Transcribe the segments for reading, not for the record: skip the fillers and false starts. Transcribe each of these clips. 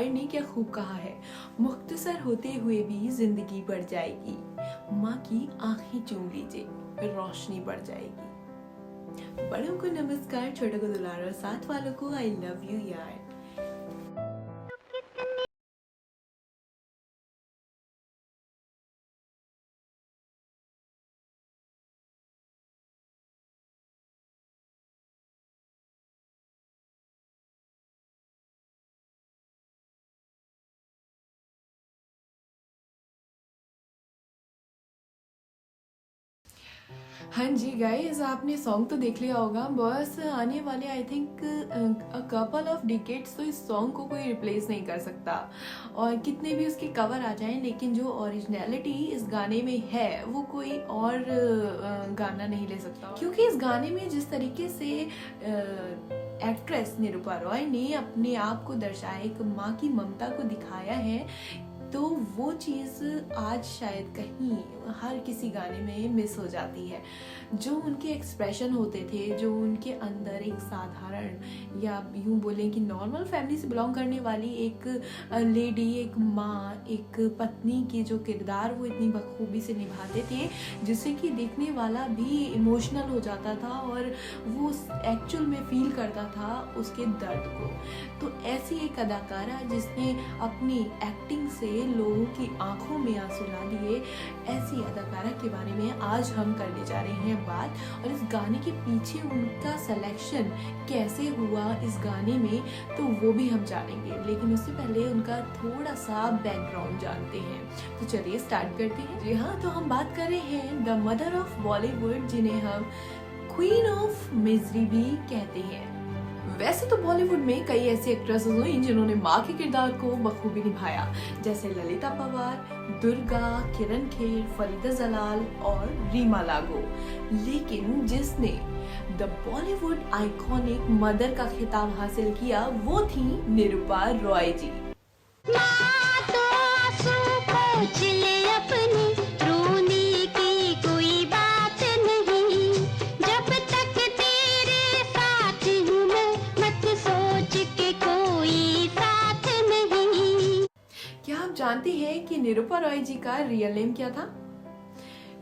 रॉय ने क्या खूब कहा है, मुख्तसर होते हुए भी जिंदगी बढ़ जाएगी, माँ की आंखें चूम लीजिए रोशनी बढ़ जाएगी। बड़ों को नमस्कार, छोटों को दुलार और साथ वालों को आई लव यू यार। हाँ जी गाइस, आपने सॉन्ग तो देख लिया होगा। बस आने वाले I think a couple of decades तो इस सॉन्ग को कोई रिप्लेस नहीं कर सकता, और कितने भी उसके कवर आ जाएं, लेकिन जो ओरिजिनलिटी इस गाने में है वो कोई और गाना नहीं ले सकता। क्योंकि इस गाने में जिस तरीके से एक्ट्रेस निरूपा रॉय ने अपने आप को दर्शाया, एक माँ की ममता को दिखाया है, तो वो चीज़ आज शायद कहीं हर किसी गाने में मिस हो जाती है। जो उनके एक्सप्रेशन होते थे, जो उनके अंदर एक साधारण या यूं बोलें कि नॉर्मल फैमिली से बिलोंग करने वाली एक लेडी, एक माँ, एक पत्नी के जो किरदार वो इतनी बखूबी से निभाते थे, जिससे कि देखने वाला भी इमोशनल हो जाता था और वो एक्चुअल में फील करता था उसके दर्द को। तो ऐसी एक अदाकारा जिसने अपनी एक्टिंग से लोगों की आंखों में आंसू ला दिए, ऐसी अदाकारा के बारे में आज हम करने जा रहे हैं बात। और इस गाने के पीछे उनका सिलेक्शन कैसे हुआ इस गाने में, तो वो भी हम जानेंगे, लेकिन उससे पहले उनका थोड़ा सा बैकग्राउंड जानते हैं। तो चलिए स्टार्ट करते हैं। जी हाँ, तो हम बात कर रहे हैं द मदर ऑफ बॉलीवुड, जिन्हें हम क्वीन ऑफ मिजरी भी कहते हैं। वैसे तो बॉलीवुड में कई ऐसी एक्ट्रेसेस हुई जिन्होंने माँ के किरदार को बखूबी निभाया, जैसे ललिता पवार, दुर्गा, किरण खेर, फरीदा जलाल और रीमा लागो। लेकिन जिसने द बॉलीवुड आइकॉनिक मदर का खिताब हासिल किया वो थी निरूपा रॉय जी। जानते हैं कि निरूपा रॉय जी का रियल नेम क्या था?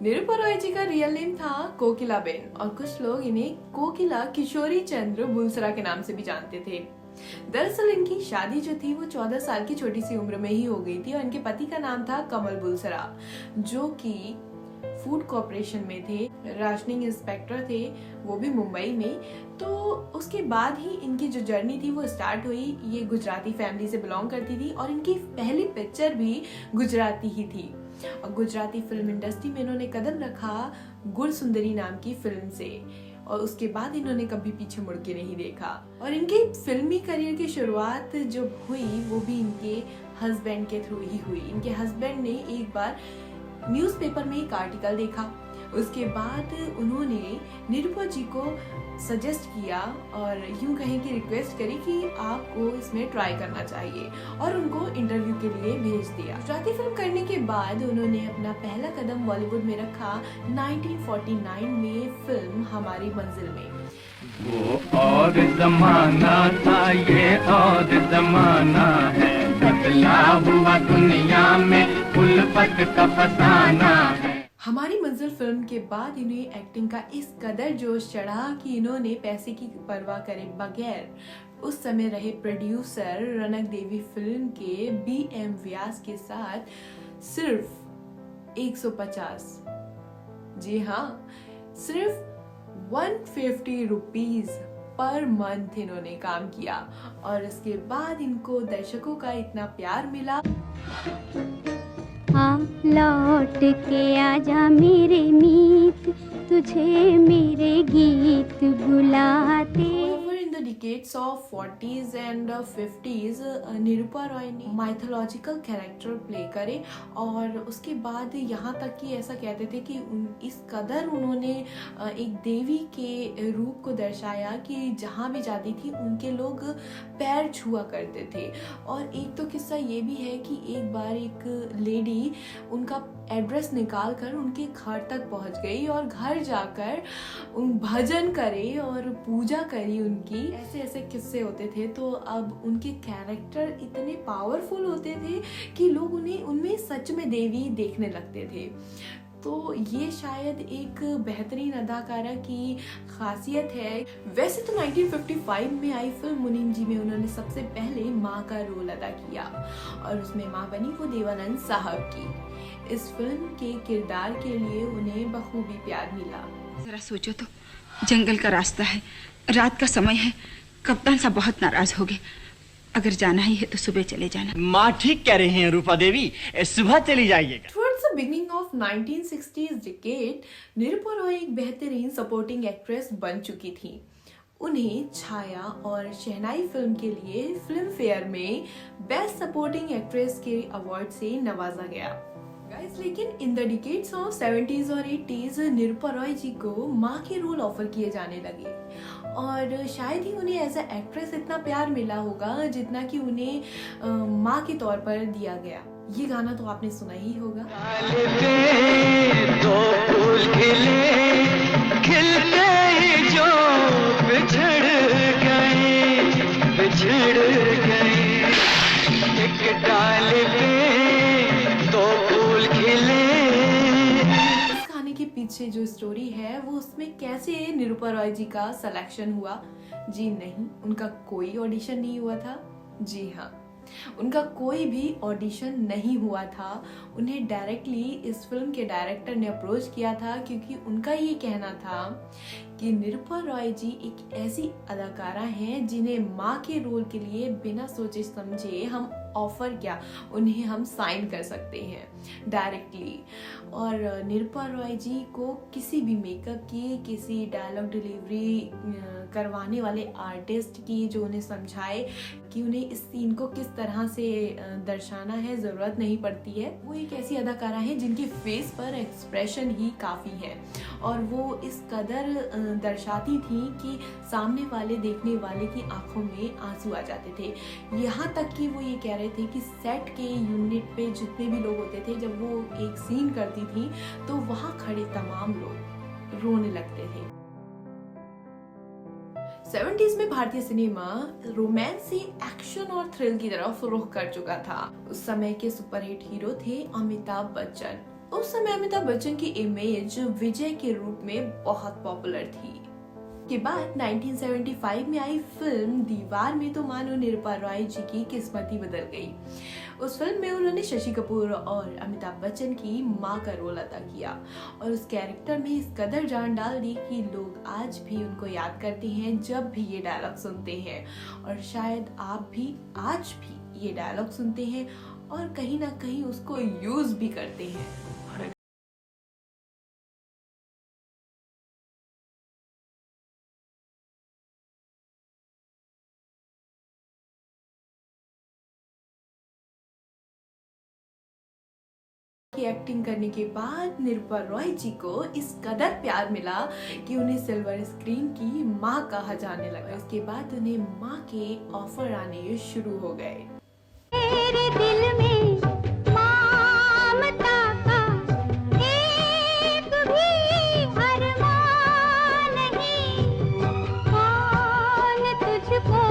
निरूपा रॉय जी का रियल नेम था कोकिला बेन, और कुछ लोग इन्हें कोकिला किशोरी चंद्र बुलसरा के नाम से भी जानते थे। दरअसल इनकी शादी जो थी वो 14 साल की छोटी सी उम्र में ही हो गई थी, और इनके पति का नाम था कमल बुलसरा, जो कि फूड कॉर्पोरेशन में थे, राशनिंग इंस्पेक्टर थे, वो भी मुंबई में। तो उसके बाद ही इनकी जो जर्नी थी वो स्टार्ट हुई। ये गुजराती फैमिली से बिलोंग करती थी और इनकी पहली पिक्चर भी गुजराती ही थी, और गुजराती फिल्म इंडस्ट्री में इन्होंने कदम रखा गुरसुंदरी नाम की फिल्म से, और उसके बाद इन्होंने कभी पीछे मुड़ के नहीं देखा। और इनके फिल्मी करियर की शुरुआत जो हुई वो भी इनके हस्बैंड के थ्रू ही हुई। इनके हस्बैंड ने एक बार न्यूज़पेपर में एक आर्टिकल देखा, उसके बाद उन्होंने निरूपा जी को सजेस्ट किया और यूं कहें कि रिक्वेस्ट करी कि आपको इसमें ट्राई करना चाहिए, और उनको इंटरव्यू के लिए भेज दिया। गुजराती फिल्म करने के बाद उन्होंने अपना पहला कदम बॉलीवुड में रखा 1949 में फिल्म हमारी मंजिल में। वो और जमाना था, ये और जमाना है, बदला हुआ दुनिया में उल्फत का फसाना है। हमारी मंजिल फिल्म के बाद इन्हें एक्टिंग का इस कदर जोश चढ़ा कि इन्होंने पैसे की परवाह करे बगैर उस समय रहे प्रोड्यूसर रनक देवी फिल्म के BM व्यास के साथ सिर्फ 150, जी हाँ, सिर्फ 150 रुपीज पर मंथ इन्होंने काम किया, और इसके बाद इनको दर्शकों का इतना प्यार मिला। हाँ, लौट के आजा मेरे मीत, तुझे मेरे गीत बुलाते। In the decades of 40s and 50s Nirupa Roy ने माइथोलॉजिकल कैरेक्टर प्ले करे, और उसके बाद यहाँ तक कि ऐसा कहते थे कि इस कदर उन्होंने एक देवी के रूप को दर्शाया कि जहाँ भी जाती थी उनके लोग पैर छुआ करते थे। और एक तो किस्सा ये भी है कि एक बार एक लेडी उनका एड्रेस निकाल कर उनके घर तक पहुंच गई और घर जाकर भजन करे और पूजा करी उनकी। ऐसे ऐसे किस्से होते थे। तो अब उनके कैरेक्टर इतने पावरफुल होते थे कि लोग उन्हें उनमें सच में देवी देखने लगते थे। तो ये शायद एक बेहतरीन अदाकारा की खासियत है। वैसे तो 1955 में आई फिल्म मुनीम जी में उन्होंने सबसे पहले माँ का रोल अदा किया और उसमें माँ बनी वो देवानंद साहब की। इस फिल्म के किरदार के लिए उन्हें बखूबी प्यार मिला। जरा सोचो तो, जंगल का रास्ता है, रात का समय है, कप्तान साहब बहुत नाराज हो गए। अगर जाना ही है तो सुबह चले जाना। माँ ठीक कह रही हैं रूपा देवी, सुबह चली जाइएगा। Towards the beginning of 1960s decade, Nirupa Roy एक बेहतरीन सपोर्टिंग एक्ट्रेस बन चुकी थी। उन्हें छाया और शहनाई फिल्म के लिए फिल्म फेयर में बेस्ट सपोर्टिंग एक्ट्रेस के अवार्ड से नवाजा गया। गाइस, लेकिन in the decades of 70s और 80s निरूपा रॉय जी को माँ के रोल ऑफर किए जाने लगे और शायद ही उन्हें एज अ एक्ट्रेस इतना प्यार मिला होगा जितना कि उन्हें माँ के तौर पर दिया गया। ये गाना तो आपने सुना ही होगा। दो फूल खिलते ही जो बिछड़ गए एक डाल पे दो फूल खिले। इस गाने के पीछे जो स्टोरी है वो उसमें कैसे निरूपा रॉय जी का सिलेक्शन हुआ? जी नहीं, उनका कोई ऑडिशन नहीं हुआ था। जी हाँ, उनका कोई भी ऑडिशन नहीं हुआ था। उन्हें डायरेक्टली इस फिल्म के डायरेक्टर ने अप्रोच किया था क्योंकि उनका ये कहना था कि निरूपा रॉय जी एक ऐसी अदाकारा हैं जिन्हें माँ के रोल के लिए बिना सोचे समझे हम ऑफर क्या उन्हें हम साइन कर सकते हैं डायरेक्टली। और निरूपा रॉय जी को किसी भी मेकअप की, किसी डायलॉग डिलीवरी करवाने वाले आर्टिस्ट की जो उन्हें समझाए कि उन्हें इस सीन को किस तरह से दर्शाना है, ज़रूरत नहीं पड़ती है। वो एक ऐसी अदाकारा है जिनके फेस पर एक्सप्रेशन ही काफ़ी है और वो इस कदर दर्शाती थी कि सामने वाले देखने वाले की आंखों में आंसू आ जाते थे। यहाँ तक कि वो ये कह रहे थे कि सेट के यूनिट पे जितने भी लोग होते थे, जब वो एक सीन करती थी तो वहाँ खड़े तमाम लोग रोने लगते थे। 70s में भारतीय सिनेमा रोमांस से एक्शन और थ्रिल की तरफ रुख कर चुका था। उस समय के सुपरहिट हीरो थे अमिताभ बच्चन। उस समय अमिताभ बच्चन की इमेज विजय के रूप में बहुत पॉपुलर थी। के बाद 1975 में आई फिल्म दीवार में तो मानो निरूपा रॉय जी की किस्मत ही बदल गई। उस फिल्म में उन्होंने शशि कपूर और अमिताभ बच्चन की माँ का रोल अदा किया और उस कैरेक्टर में इस कदर जान डाल दी कि लोग आज भी उनको याद करते हैं जब भी ये डायलॉग सुनते हैं। और शायद आप भी आज भी ये डायलॉग सुनते हैं और कहीं ना कहीं उसको यूज भी करते हैं। की एक्टिंग करने के बाद निरूपा रॉय जी को इस कदर प्यार मिला कि उन्हें सिल्वर स्क्रीन की माँ कहा जाने लगा। इसके बाद उन्हें माँ के ऑफर आने शुरू हो गए। तेरे दिल में ममता का एक भी अरमान नहीं, कौन तुझको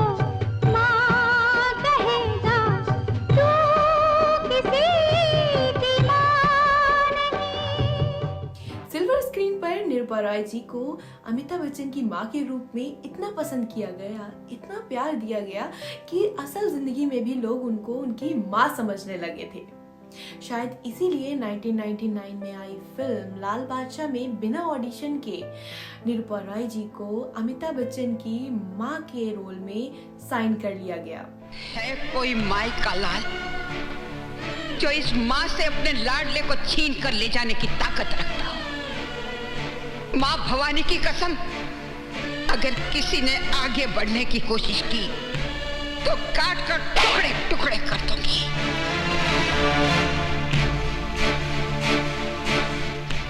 माँ कहेगा, तू किसी की माँ नहीं। सिल्वर स्क्रीन पर निरूपा रॉय जी को अमिताभ बच्चन की माँ के रूप में इतना पसंद किया गया, इतना प्यार दिया गया कि असल जिंदगी में भी लोग उनको उनकी माँ समझने लगे थे। शायद इसीलिए 1999 में आई फिल्म लाल बादशाह में बिना ऑडिशन के निरूपा रॉय जी को अमिताभ बच्चन की माँ के रोल में साइन कर लिया गया। है कोई माई का लाल जो इस माँ से अपने लाडले को छीन कर ले जाने की ताकत रखता हो? माँ भवानी की कसम, अगर किसी ने आगे बढ़ने की कोशिश की तो काट कर टुकड़े टुकड़े कर दूंगी।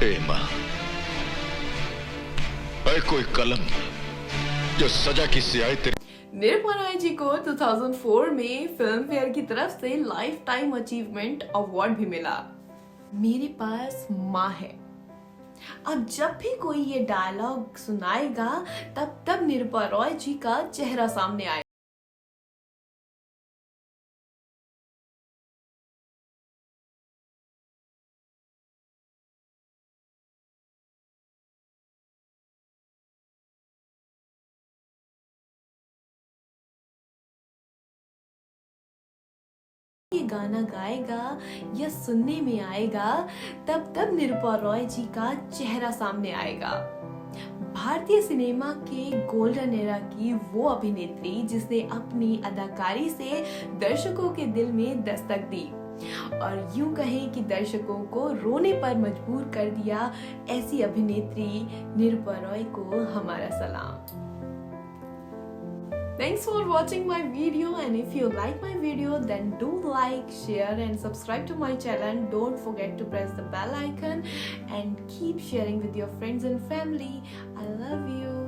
ए माँ, ऐ कोई कलम जो सजा की स्याही तेरे। निरूपा रॉय जी को 2004 में फिल्म फेयर की तरफ से लाइफ टाइम अचीवमेंट अवार्ड भी मिला। मेरे पास माँ है। अब जब भी कोई ये डायलॉग सुनाएगा तब निरुपा रॉय जी का चेहरा सामने आएगा। ये गाना गाएगा या सुनने में आएगा तब निरुपा रॉय जी का चेहरा सामने आएगा। भारतीय सिनेमा के गोल्डन एरा की वो अभिनेत्री जिसने अपनी अदाकारी से दर्शकों के दिल में दस्तक दी और यूं कहें कि दर्शकों को रोने पर मजबूर कर दिया, ऐसी अभिनेत्री निरुपा रॉय को हमारा सलाम। Thanks for watching my video, and if you like my video then do like, share and subscribe to my channel. Don't forget to press the bell icon and keep sharing with your friends and family. I love you.